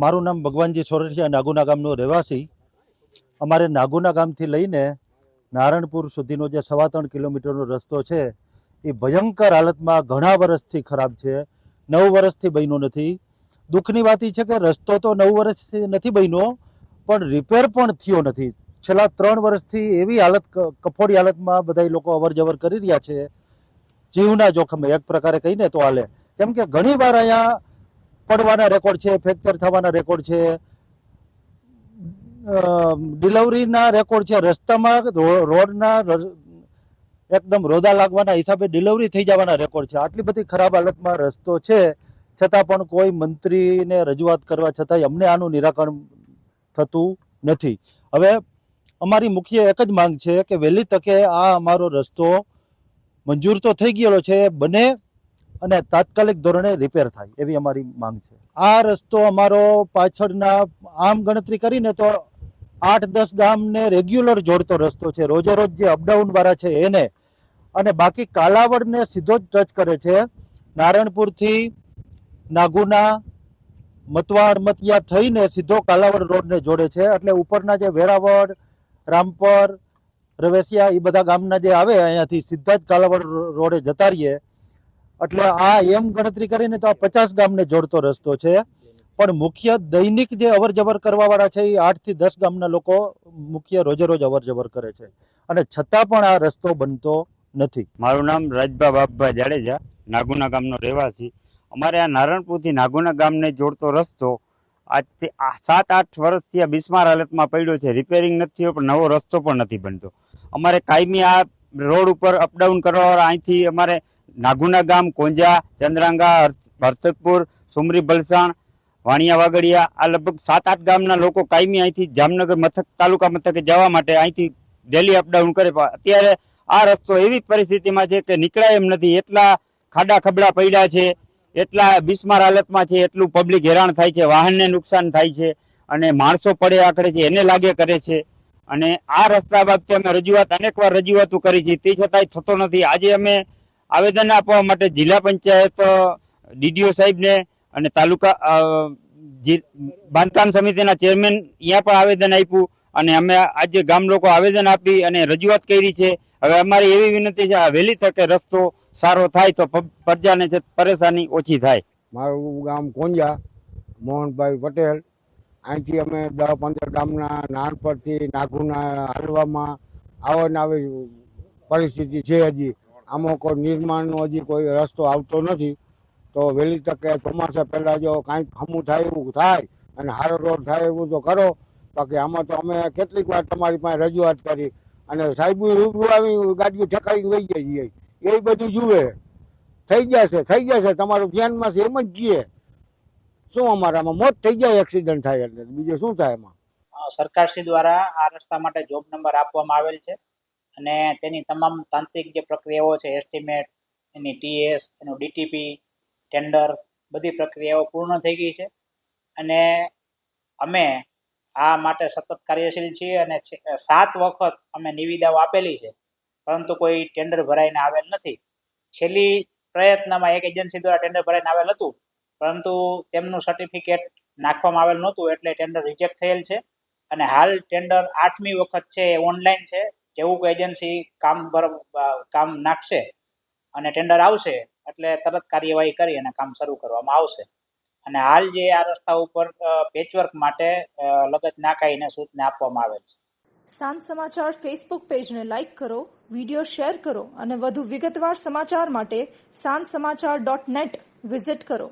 મારું નામ ભગવાનજી સોરઠિયા, નાગુના ગામનો રહેવાસી. અમારે નાગુના ગામથી લઈને નારણપુર સુધીનો જે 3.25 કિલોમીટરનો રસ્તો છે એ ભયંકર હાલતમાં ઘણા વર્ષથી ખરાબ છે. 9 વર્ષથી બન્યો નથી. દુઃખની વાત એ છે કે રસ્તો તો 9 વર્ષથી નથી બન્યો, પણ રિપેર પણ થયો નથી. છેલ્લા 3 વર્ષથી એવી હાલત, કફોડી હાલતમાં બધા લોકો અવર જવર કરી રહ્યા છે, જીવના જોખમે એક પ્રકારે કહીને તો હાલે. કેમ કે ઘણી વાર અહીંયા પડવાના રેકોર્ડ છે, ફ્રેક્ચર થવાના રેકોર્ડ છે, ડિલિવરીના રેકોર્ડ છે, રસ્તામાં રોડના એકદમ રોદા લાગવાના હિસાબે ડિલિવરી થઈ જવાના રેકોર્ડ છે. આટલી બધી ખરાબ હાલતમાં રસ્તો છે, છતાં પણ કોઈ મંત્રીને રજૂઆત કરવા છતાંય અમને આનું નિરાકરણ થતું નથી. હવે અમારી મુખ્ય એક જ માંગ છે કે વહેલી તકે આ અમારો રસ્તો મંજૂર તો થઈ ગયેલો છે, બને અને તાત્કાલિક ધોરણે રિપેર થાય એવી અમારી માંગ છે. આ રસ્તો અમારો પાછળના આમ ગણતરી કરીને તો 8-10 ગામને રેગ્યુલર જોડતો રસ્તો છે, રોજે રોજ જે અપડાઉન વાળા છે એને, અને બાકી કાલાવડને સીધો જ ટચ કરે છે. નારણપુરથી નાગુના મતવાડ મતિયા થઈને સીધો કાલાવડ રોડને જોડે છે. એટલે ઉપરના જે વેરાવળ, રામપર, રવેસિયા એ બધા ગામના જે આવે અહીંયાથી સીધા જ કાલાવડ રોડે જતા રહીએ. એટલે આ એમ ગણતરી કરીને તો આ 50 ગામને જોડતો રસ્તો છે. પણ મુખ્ય દૈનિક જે અવર જવર કરવા વાળા છે એ 8 થી 10 ગામના લોકો મુખ્ય રોજે રોજ અવર જવર કરે છે, અને છતાં પણ આ રસ્તો બનતો નથી. મારું નામ રાજભા બાપભા જાડેજા, નાગુના ગામનો રહેવાસી. અમારે આ નારણપુરથી નાગુના ગામને જોડતો રસ્તો આજથી 7-8 વર્ષથી આ બિસ્માર હાલતમાં પડ્યો છે. રિપેરિંગ નથી થયો, પણ નવો રસ્તો પણ નથી બનતો. અમારે કાયમી આ રોડ ઉપર અપડાઉન કરવાવાળા અહીંથી અમારે નાગુના ગામ, કોંજા, ચંદ્રાંગા, હર્ષદપુર, સુમરી, બલસાણ, વાણિયા, વાગડિયા, આ લગભગ 7-8 ગામના લોકો કાયમી અહીંથી જામનગર મથક, તાલુકા મથકે જવા માટે અહીંથી ડેલી અપડાઉન કરે. અત્યારે આ રસ્તો એવી પરિસ્થિતિમાં છે કે નીકળાય એમ નથી. એટલા ખાડા ખબડા પડ્યા છે, એટલા બિસ્માર હાલતમાં છે, એટલું પબ્લિક હેરાન થાય છે, વાહનને નુકસાન થાય છે, અને માણસો પડે આખડે છે એને લાગે કરે છે. અને આ રસ્તા બાબતે અમે અનેકવાર રજૂઆતો કરી છે, તે છતાંય થતો નથી. આજે અમે આવેદન આપવા માટે જિલ્લા પંચાયત, ડીડીઓ સાહેબને અને તાલુકા બાંધકામ સમિતિના ચેરમેન અહીંયા પણ આવેદન આપ્યું, અને અમે આજે ગામ લોકો આવેદન આપી અને રજૂઆત કરી છે. હવે અમારી એવી વિનંતી છે, વહેલી તકે રસ્તો સારો થાય તો પ્રજાને પરેશાની ઓછી થાય. મારું ગામ કોંજા, મોહનભાઈ પટેલ. અહીંથી અમે 10-15 ગામના નાનપણથી નાગુના હાલવામાં આવી પરિસ્થિતિ છે. હજી આમાં કોઈ નિર્માણનો હજી કોઈ રસ્તો આવતો નથી. તો વહેલી તકે ચોમાસા પહેલાં જો કાંઈક હમું થાય એવું થાય અને સારો રોડ થાય એવું તો કરો. બાકી આમાં તો અમે કેટલીક વાર તમારી પાસે રજૂઆત કરી અને સાહેબ રૂબરૂ આવી ગાડીઓ ઠેકાઈને લઈ જઈએ, એ બધું જુએ. થઈ જશે તમારું ધ્યાનમાં છે એમ જ જઈએ. શું અમારામાં મોત થઈ જાય એક્સિડન્ટ થાય એટલે, બીજું શું થાય એમાં? સરકારશ્રી દ્વારા આ રસ્તા માટે જોબ નંબર આપવામાં આવેલ છે, અને તેની તમામ તાંત્રિક જે પ્રક્રિયાઓ છે, એસ્ટિમેટ, એની ટીએસ, એનું ડીટીપી, ટેન્ડર, બધી પ્રક્રિયાઓ પૂર્ણ થઈ ગઈ છે. અને અમે આ માટે સતત કાર્યશીલ છીએ, અને 7 વખત અમે નિવિદાઓ આપેલી છે, પરંતુ કોઈ ટેન્ડર ભરાઈને આવેલ નથી. છેલ્લી પ્રયત્નમાં એક એજન્સી દ્વારા ટેન્ડર ભરાઈને આવેલ હતું, પરંતુ તેમનું સર્ટિફિકેટ નાખવામાં આવેલ નહોતું, એટલે ટેન્ડર રિજેક્ટ થયેલ છે. અને હાલ ટેન્ડર 8મી વખત છે, એ ઓનલાઈન છે. જેવું કોઈ એજન્સી કામ નાખશે અને ટેન્ડર આવશે એટલે તરત કાર્યવાહી કરી અને કામ શરૂ કરવામાં આવશે. અને હાલ જે આ રસ્તા ઉપર પેચવર્ક માટે લગત નાખાઈને સૂચના આપવામાં આવેલ છે. સાંજ સમાચાર ફેસબુક પેજને લાઇક કરો, વિડીયો શેર કરો, અને વધુ વિગતવાર સમાચાર માટે sanssamachar.net વિઝિટ કરો.